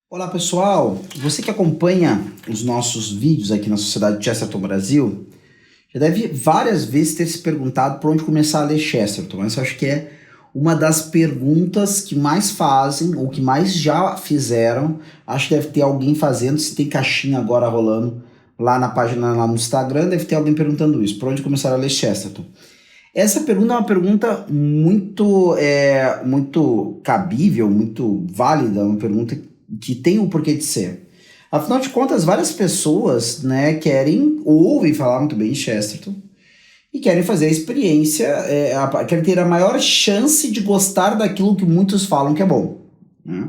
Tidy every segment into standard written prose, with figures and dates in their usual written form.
Olá pessoal, você que acompanha os nossos vídeos aqui na Sociedade Chesterton Brasil, já deve várias vezes ter se perguntado por onde começar a ler Chesterton. Essa acho que é uma das perguntas que mais fazem, ou que mais já fizeram. Acho que deve ter alguém fazendo, se tem caixinha agora rolando lá na página, lá no Instagram, deve ter alguém perguntando isso, por onde começar a ler Chesterton. Essa pergunta é uma pergunta muito cabível, muito válida, uma pergunta que tem um porquê de ser. Afinal de contas, várias pessoas, né, querem, ouvem falar muito bem de Chesterton e querem fazer a experiência, querem ter a maior chance de gostar daquilo que muitos falam que é bom, né?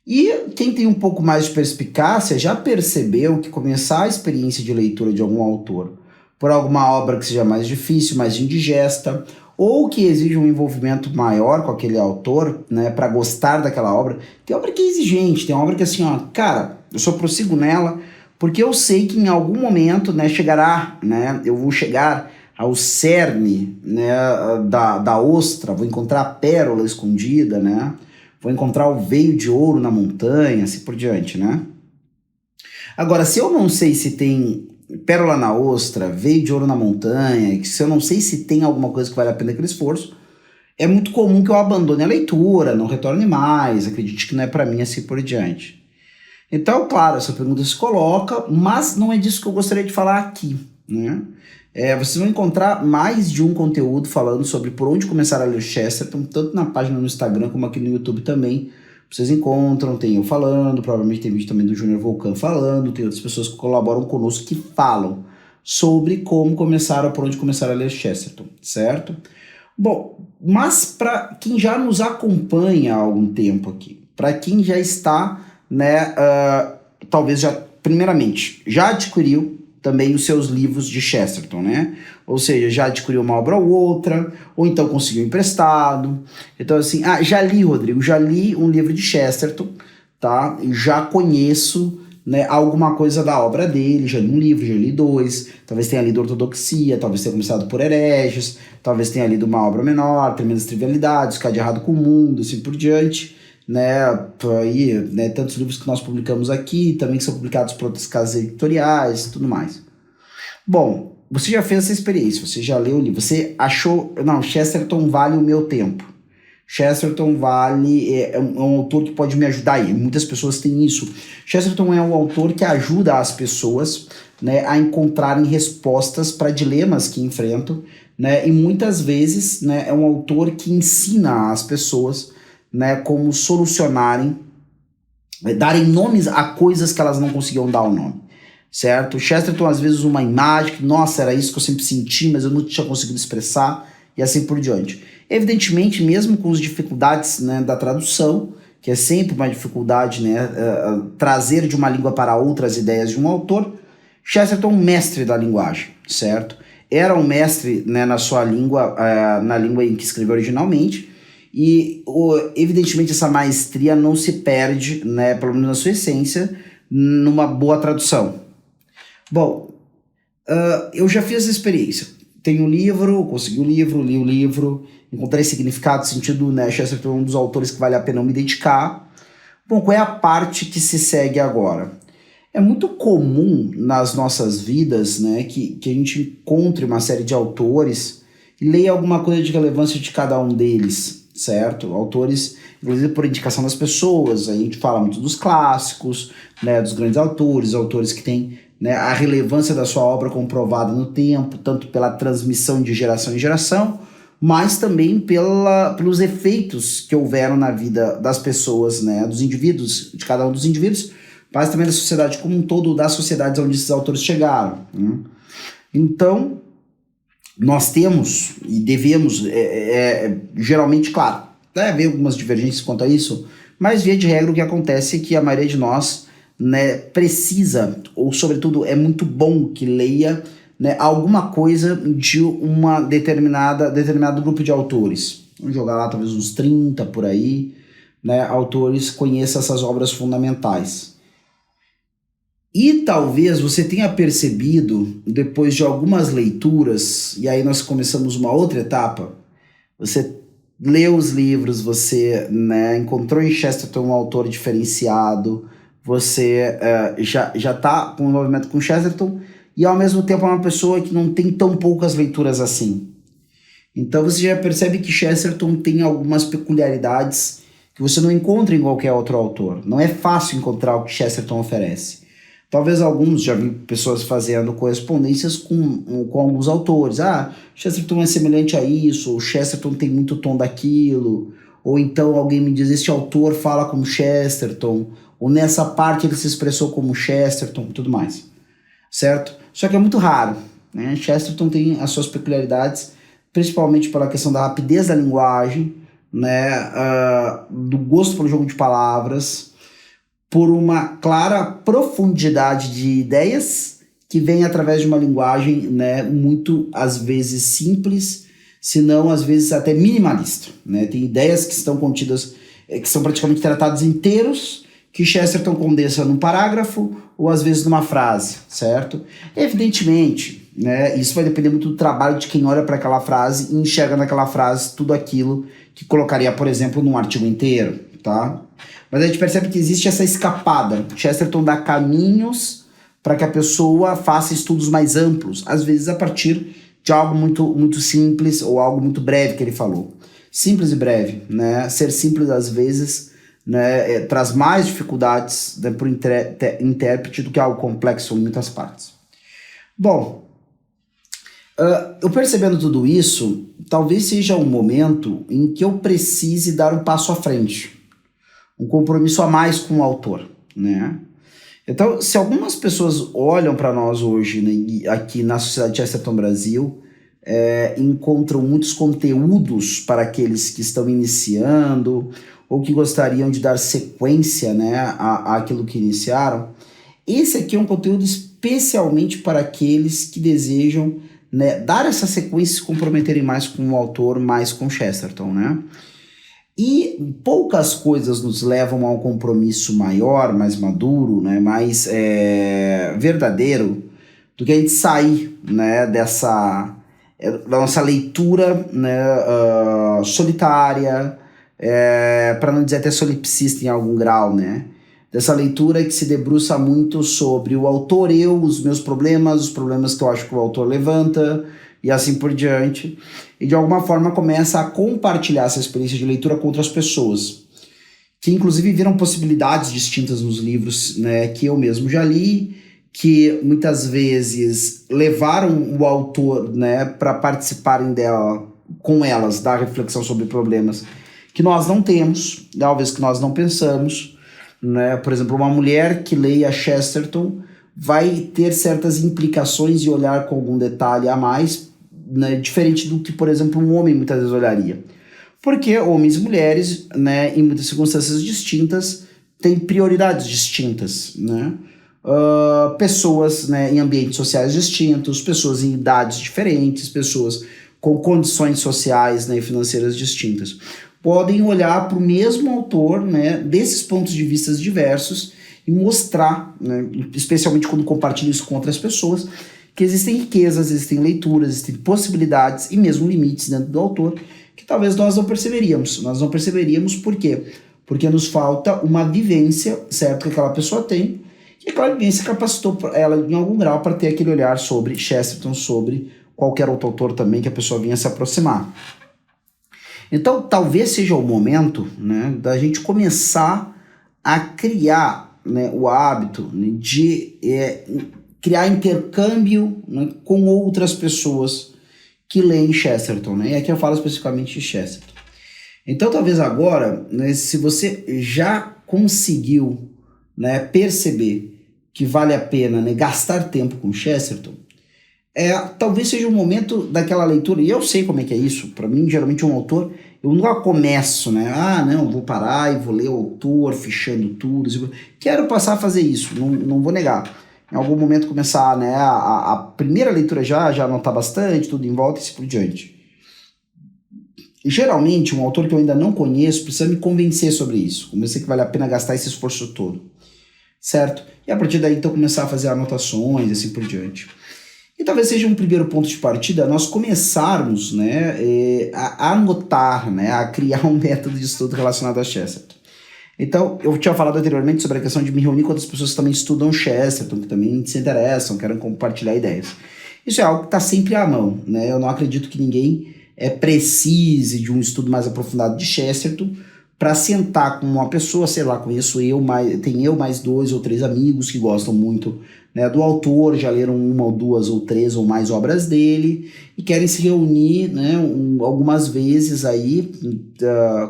E quem tem um pouco mais de perspicácia já percebeu que começar a experiência de leitura de algum autor por alguma obra que seja mais difícil, mais indigesta, ou que exija um envolvimento maior com aquele autor, né, para gostar daquela obra. Tem obra que é exigente, tem obra que assim, ó, cara, eu só prossigo nela porque eu sei que em algum momento, né, chegará, né, eu vou chegar ao cerne, né, da ostra, vou encontrar a pérola escondida, né, vou encontrar o veio de ouro na montanha, assim por diante, né. Agora, se eu não sei se tem pérola na ostra, veio de ouro na montanha, se eu não sei se tem alguma coisa que vale a pena aquele esforço, é muito comum que eu abandone a leitura, não retorne mais, acredite que não é para mim, assim por diante. Então, claro, essa pergunta se coloca, mas não é disso que eu gostaria de falar aqui, né? Vocês vão encontrar mais de um conteúdo falando sobre por onde começar a ler Chesterton, tanto na página no Instagram como aqui no YouTube também. Vocês encontram, tem eu falando, provavelmente tem vídeo também do Júnior Volcan falando, tem outras pessoas que colaboram conosco que falam sobre como começar ou por onde começar a ler Chesterton, certo? Bom, mas para quem já nos acompanha há algum tempo aqui, para quem já está, né, talvez já, primeiramente, já adquiriu também os seus livros de Chesterton, né? Ou seja, já adquiriu uma obra ou outra, ou então conseguiu emprestado. Então assim, já li, Rodrigo, já li um livro de Chesterton, tá? Já conheço, né, alguma coisa da obra dele, já li um livro, já li dois, talvez tenha lido Ortodoxia, talvez tenha começado por Hereges, talvez tenha lido uma obra menor, Tremendas Trivialidades, O que há de errado com o mundo, assim por diante, né, aí, né, tantos livros que nós publicamos aqui, também que são publicados por outras casas editoriais e tudo mais. Bom, você já fez essa experiência, você já leu o livro, você achou, não, Chesterton vale o meu tempo. Chesterton vale, é um autor que pode me ajudar, e muitas pessoas têm isso. Chesterton é um autor que ajuda as pessoas, né, a encontrarem respostas para dilemas que enfrentam, né, e muitas vezes, né, é um autor que ensina as pessoas, né, como solucionarem, darem nomes a coisas que elas não conseguiam dar o nome, certo? Chesterton às vezes uma imagem que, nossa, era isso que eu sempre senti, mas eu não tinha conseguido expressar, e assim por diante. Evidentemente, mesmo com as dificuldades, né, da tradução, que é sempre uma dificuldade, né, trazer de uma língua para outras ideias de um autor, Chesterton é um mestre da linguagem, certo? Era um mestre, né, na sua língua, na língua em que escreveu originalmente, e evidentemente essa maestria não se perde, né, pelo menos na sua essência, numa boa tradução. Bom, eu já fiz essa experiência. Tenho um livro, consegui o livro, li o livro, encontrei significado, sentido, né, Chesterton é um dos autores que vale a pena eu me dedicar. Bom, qual é a parte que se segue agora? É muito comum nas nossas vidas, né, que a gente encontre uma série de autores e leia alguma coisa de relevância de cada um deles, certo? Autores, inclusive por indicação das pessoas, a gente fala muito dos clássicos, né, dos grandes autores que têm, né, a relevância da sua obra comprovada no tempo, tanto pela transmissão de geração em geração, mas também pelos efeitos que houveram na vida das pessoas, né, dos indivíduos, de cada um dos indivíduos, mas também da sociedade como um todo, das sociedades onde esses autores chegaram, né? Então, nós temos e devemos, geralmente, claro, deve haver algumas divergências quanto a isso, mas via de regra o que acontece é que a maioria de nós, né, precisa, ou sobretudo é muito bom que leia, né, alguma coisa de uma determinado grupo de autores. Vamos jogar lá talvez uns 30 por aí, né, autores, conheça essas obras fundamentais. E talvez você tenha percebido, depois de algumas leituras, e aí nós começamos uma outra etapa, você leu os livros, você, né, encontrou em Chesterton um autor diferenciado, você já tá com envolvimento com Chesterton e ao mesmo tempo é uma pessoa que não tem tão poucas leituras assim. Então você já percebe que Chesterton tem algumas peculiaridades que você não encontra em qualquer outro autor. Não é fácil encontrar o que Chesterton oferece. Talvez alguns, já vi pessoas fazendo correspondências com alguns autores. Ah, Chesterton é semelhante a isso, ou Chesterton tem muito tom daquilo, ou então alguém me diz, este autor fala como Chesterton, ou nessa parte ele se expressou como Chesterton, e tudo mais, certo? Só que é muito raro, né? Chesterton tem as suas peculiaridades, principalmente pela questão da rapidez da linguagem, né? Do gosto pelo jogo de palavras, por uma clara profundidade de ideias que vem através de uma linguagem, né, muito, às vezes, simples, se não, às vezes, até minimalista. Né? Tem ideias que estão contidas, que são praticamente tratados inteiros, que Chesterton condensa num parágrafo ou, às vezes, numa frase, certo? Evidentemente, né, isso vai depender muito do trabalho de quem olha para aquela frase e enxerga naquela frase tudo aquilo que colocaria, por exemplo, num artigo inteiro, tá? Mas a gente percebe que existe essa escapada. Chesterton dá caminhos para que a pessoa faça estudos mais amplos, às vezes a partir de algo muito simples ou algo muito breve que ele falou. Simples e breve, né? Ser simples às vezes, né, traz mais dificuldades, né, para o intérprete do que algo complexo em muitas partes. Bom, eu percebendo tudo isso, talvez seja um momento em que eu precise dar um passo à frente. Um compromisso a mais com o autor, né? Então, se algumas pessoas olham para nós hoje, né, aqui na Sociedade Chesterton Brasil, encontram muitos conteúdos para aqueles que estão iniciando ou que gostariam de dar sequência, né, àquilo que iniciaram, esse aqui é um conteúdo especialmente para aqueles que desejam, né, dar essa sequência e se comprometerem mais com o autor, mais com Chesterton, né? E poucas coisas nos levam a um compromisso maior, mais maduro, né, mais verdadeiro, do que a gente sair, né, da nossa leitura, né, solitária, para não dizer até solipsista em algum grau, né? Dessa leitura que se debruça muito sobre o autor, os meus problemas, os problemas que eu acho que o autor levanta, e assim por diante, e de alguma forma começa a compartilhar essa experiência de leitura com outras pessoas, que inclusive viram possibilidades distintas nos livros, né, que eu mesmo já li, que muitas vezes levaram o autor, né, para participarem dela, com elas, da reflexão sobre problemas que nós não temos, talvez que nós não pensamos, né? Por exemplo, uma mulher que leia Chesterton vai ter certas implicações e olhar com algum detalhe a mais, né, diferente do que, por exemplo, um homem muitas vezes olharia. Porque homens e mulheres, né, em muitas circunstâncias distintas, têm prioridades distintas, né? Pessoas, né, em ambientes sociais distintos, pessoas em idades diferentes, pessoas com condições sociais, né, e financeiras distintas, podem olhar para o mesmo autor, né, desses pontos de vista diversos e mostrar, né, especialmente quando compartilho isso com outras pessoas, que existem riquezas, existem leituras, existem possibilidades e mesmo limites dentro do autor que talvez nós não perceberíamos. Nós não perceberíamos por quê? Porque nos falta uma vivência, certo, que aquela pessoa tem, e aquela vivência capacitou ela em algum grau para ter aquele olhar sobre Chesterton, sobre qualquer outro autor também que a pessoa vinha se aproximar. Então, talvez seja o momento, né, da gente começar a criar, né, o hábito, né, de criar intercâmbio, né, com outras pessoas que leem Chesterton, né? E aqui eu falo especificamente de Chesterton. Então, talvez agora, né, se você já conseguiu, né, perceber que vale a pena, né, gastar tempo com Chesterton, talvez seja o momento daquela leitura, e eu sei como é que é isso. Para mim, geralmente um autor, eu nunca começo, né? Não, vou parar e vou ler o autor, fichando tudo. Quero passar a fazer isso, não vou negar. Em algum momento começar, né, a primeira leitura já anotar bastante, tudo em volta e assim por diante. E, geralmente, um autor que eu ainda não conheço precisa me convencer sobre isso. Convencer que vale a pena gastar esse esforço todo, certo? E a partir daí, então, começar a fazer anotações e assim por diante. E talvez seja um primeiro ponto de partida nós começarmos, né, a anotar, né, a criar um método de estudo relacionado a Chesterton. Então, eu tinha falado anteriormente sobre a questão de me reunir com outras pessoas que também estudam Chesterton, que também se interessam, querem compartilhar ideias. Isso é algo que está sempre à mão, né? Eu não acredito que ninguém precise de um estudo mais aprofundado de Chesterton para sentar com uma pessoa, sei lá, conheço eu, tem eu mais 2 ou 3 amigos que gostam muito, né, do autor, já leram 1 ou 2 ou 3 ou mais obras dele e querem se reunir, né, algumas vezes aí,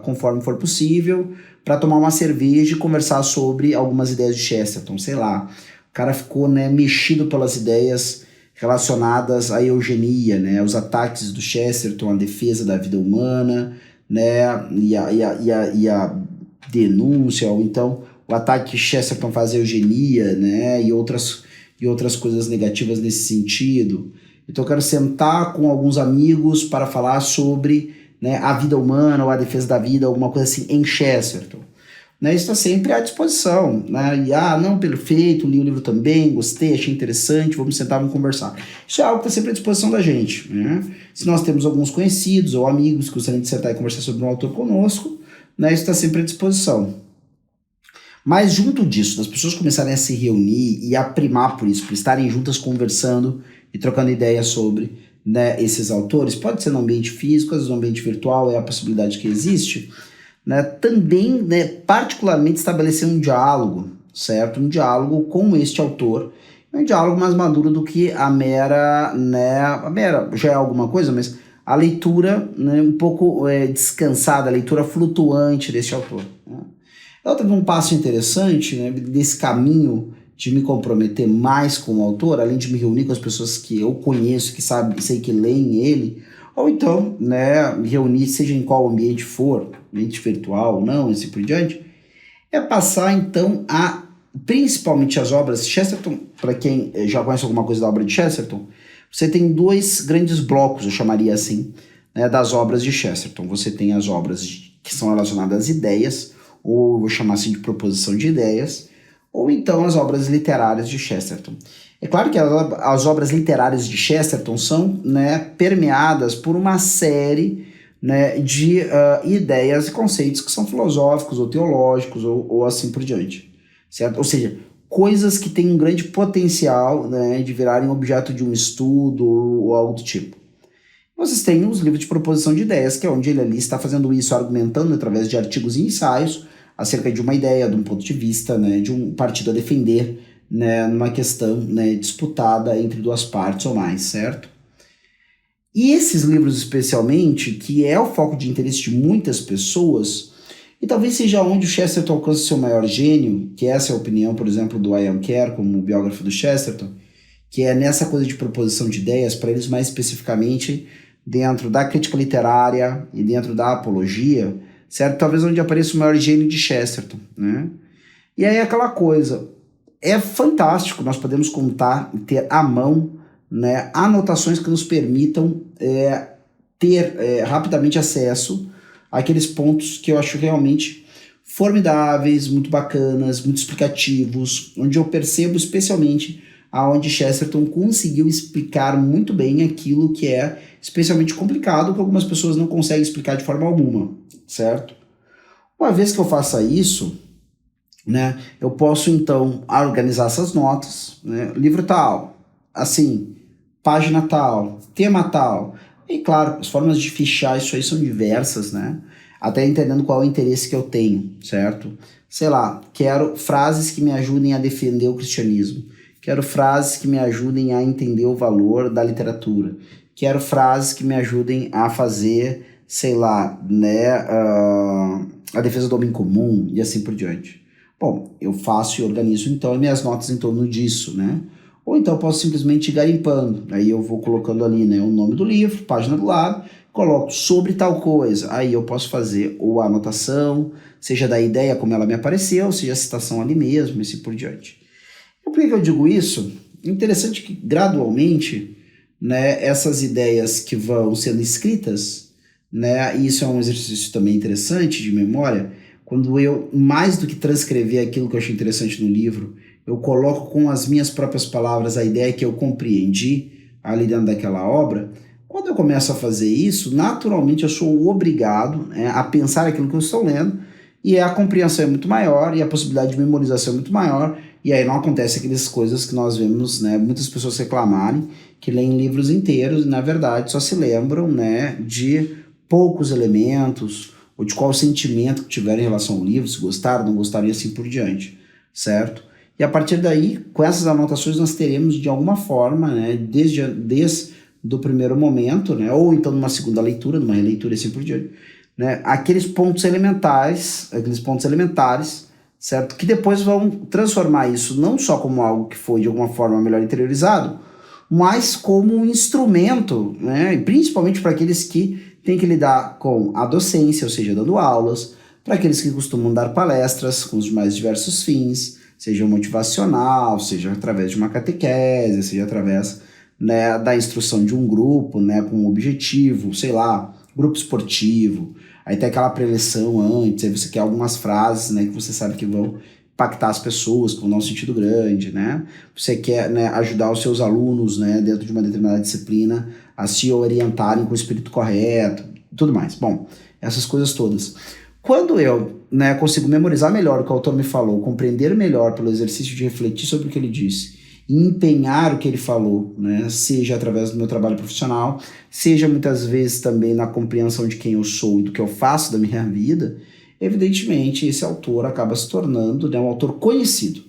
conforme for possível, para tomar uma cerveja e conversar sobre algumas ideias de Chesterton, sei lá. O cara ficou, né, mexido pelas ideias relacionadas à eugenia, né, os ataques do Chesterton, a defesa da vida humana, né, e a denúncia, ou então o ataque que Chesterton faz à eugenia, né, e outras coisas negativas nesse sentido. Então eu quero sentar com alguns amigos para falar sobre, né, a vida humana ou a defesa da vida, alguma coisa assim, em Chesterton. Né, isso está sempre à disposição. Né? E, não, perfeito, li o livro também, gostei, achei interessante, vamos sentar, vamos conversar. Isso é algo que está sempre à disposição da gente. Né? Se nós temos alguns conhecidos ou amigos que gostariam de sentar e conversar sobre um autor conosco, né, isso está sempre à disposição. Mas junto disso, das pessoas começarem a se reunir e a primar por isso, por estarem juntas conversando e trocando ideias sobre, né, esses autores, pode ser no ambiente físico, às vezes no ambiente virtual, é a possibilidade que existe, né, também, né, particularmente estabelecer um diálogo, certo? Um diálogo com este autor, um diálogo mais maduro do que a mera, né, a mera já é alguma coisa, mas a leitura, né, um pouco descansada, a leitura flutuante deste autor. Né? Ela teve um passo interessante, né, desse caminho de me comprometer mais com o autor, além de me reunir com as pessoas que eu conheço, que sei que leem ele, ou então, né, me reunir, seja em qual ambiente for, ambiente virtual ou não, e assim por diante, é passar então principalmente as obras. Chesterton, para quem já conhece alguma coisa da obra de Chesterton, você tem 2 grandes blocos, eu chamaria assim, né, das obras de Chesterton. Você tem as obras que são relacionadas às ideias, ou vou chamar assim de proposição de ideias, ou então as obras literárias de Chesterton. É claro que as obras literárias de Chesterton são, né, permeadas por uma série, né, de ideias e conceitos que são filosóficos ou teológicos ou assim por diante, certo? Ou seja, coisas que têm um grande potencial, né, de virarem objeto de um estudo ou algo do tipo. Vocês têm os livros de proposição de ideias, que é onde ele ali está fazendo isso, argumentando através de artigos e ensaios acerca de uma ideia, de um ponto de vista, né, de um partido a defender, né, numa questão, né, disputada entre 2 partes ou mais, certo? E esses livros especialmente, que é o foco de interesse de muitas pessoas, e talvez seja onde o Chesterton alcança seu maior gênio, que essa é a opinião, por exemplo, do Ian Kerr, como biógrafo do Chesterton, que é nessa coisa de proposição de ideias, para eles mais especificamente dentro da crítica literária e dentro da apologia, certo? Talvez onde apareça o maior gênio de Chesterton, né? E aí aquela coisa, é fantástico, nós podemos contar e ter à mão, né, anotações que nos permitam ter rapidamente acesso àqueles pontos que eu acho realmente formidáveis, muito bacanas, muito explicativos, onde eu percebo especialmente aonde Chesterton conseguiu explicar muito bem aquilo que é especialmente complicado, que algumas pessoas não conseguem explicar de forma alguma, certo? Uma vez que eu faça isso, né, eu posso então organizar essas notas, né, livro tal, assim, página tal, tema tal, e claro, as formas de fichar isso aí são diversas, né, até entendendo qual é o interesse que eu tenho, certo? Sei lá, quero frases que me ajudem a defender o cristianismo, quero frases que me ajudem a entender o valor da literatura, quero frases que me ajudem a fazer, sei lá, né, a defesa do homem comum e assim por diante. Bom, eu faço e organizo então minhas notas em torno disso, né? Ou então eu posso simplesmente ir garimpando. Aí eu vou colocando ali, né, o nome do livro, página do lado, coloco sobre tal coisa. Aí eu posso fazer ou a anotação, seja da ideia como ela me apareceu, seja a citação ali mesmo, e assim por diante. E por que eu digo isso? Interessante que gradualmente, né, essas ideias que vão sendo escritas, né, e isso é um exercício também interessante de memória, quando eu, mais do que transcrever aquilo que eu achei interessante no livro, eu coloco com as minhas próprias palavras a ideia que eu compreendi, ali dentro daquela obra, quando eu começo a fazer isso, naturalmente eu sou obrigado, né, a pensar aquilo que eu estou lendo, e a compreensão é muito maior, e a possibilidade de memorização é muito maior, e aí não acontece aquelas coisas que nós vemos, né, muitas pessoas reclamarem, que leem livros inteiros e, na verdade, só se lembram, né, de poucos elementos, ou de qual sentimento que tiveram em relação ao livro, se gostaram, não gostaram e assim por diante, certo? E a partir daí, com essas anotações, nós teremos de alguma forma, né, desde do primeiro momento, né, ou então numa segunda leitura, numa releitura e assim por diante, né, aqueles pontos elementares, certo? Que depois vão transformar isso não só como algo que foi de alguma forma melhor interiorizado, mas como um instrumento, né, e principalmente para aqueles que têm que lidar com a docência, ou seja, dando aulas, para aqueles que costumam dar palestras com os mais diversos fins, seja motivacional, seja através de uma catequese, seja através, né, da instrução de um grupo, né, com um objetivo, sei lá, grupo esportivo, aí tem aquela preleção antes, aí você quer algumas frases, né, que você sabe que vão impactar as pessoas, que vão dar um sentido grande, né, você quer, né, ajudar os seus alunos, né, dentro de uma determinada disciplina, a se orientarem com o espírito correto, tudo mais. Bom, essas coisas todas. Quando eu, né, consigo memorizar melhor o que o autor me falou, compreender melhor pelo exercício de refletir sobre o que ele disse, e empenhar o que ele falou, né, seja através do meu trabalho profissional, seja muitas vezes também na compreensão de quem eu sou e do que eu faço da minha vida, evidentemente esse autor acaba se tornando, né, um autor conhecido.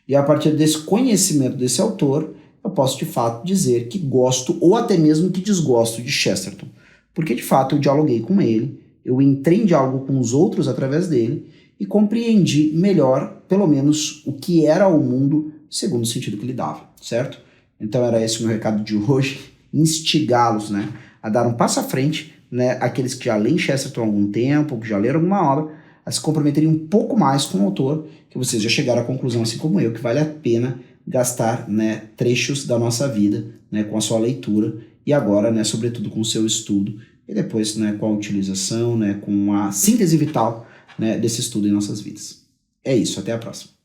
E a partir desse conhecimento desse autor, eu posso de fato dizer que gosto ou até mesmo que desgosto de Chesterton. Porque de fato eu dialoguei com ele, eu entrei em diálogo com os outros através dele e compreendi melhor, pelo menos, o que era o mundo segundo o sentido que ele dava, certo? Então era esse o meu recado de hoje, instigá-los, né, a dar um passo à frente, né, aqueles que já leem Chesterton há algum tempo, que já leram alguma obra, a se comprometerem um pouco mais com o autor, que vocês já chegaram à conclusão, assim como eu, que vale a pena gastar, né, trechos da nossa vida, né, com a sua leitura e agora, né, sobretudo com o seu estudo e depois, né, com a utilização, né, com a síntese vital, né, desse estudo em nossas vidas. É isso, até a próxima.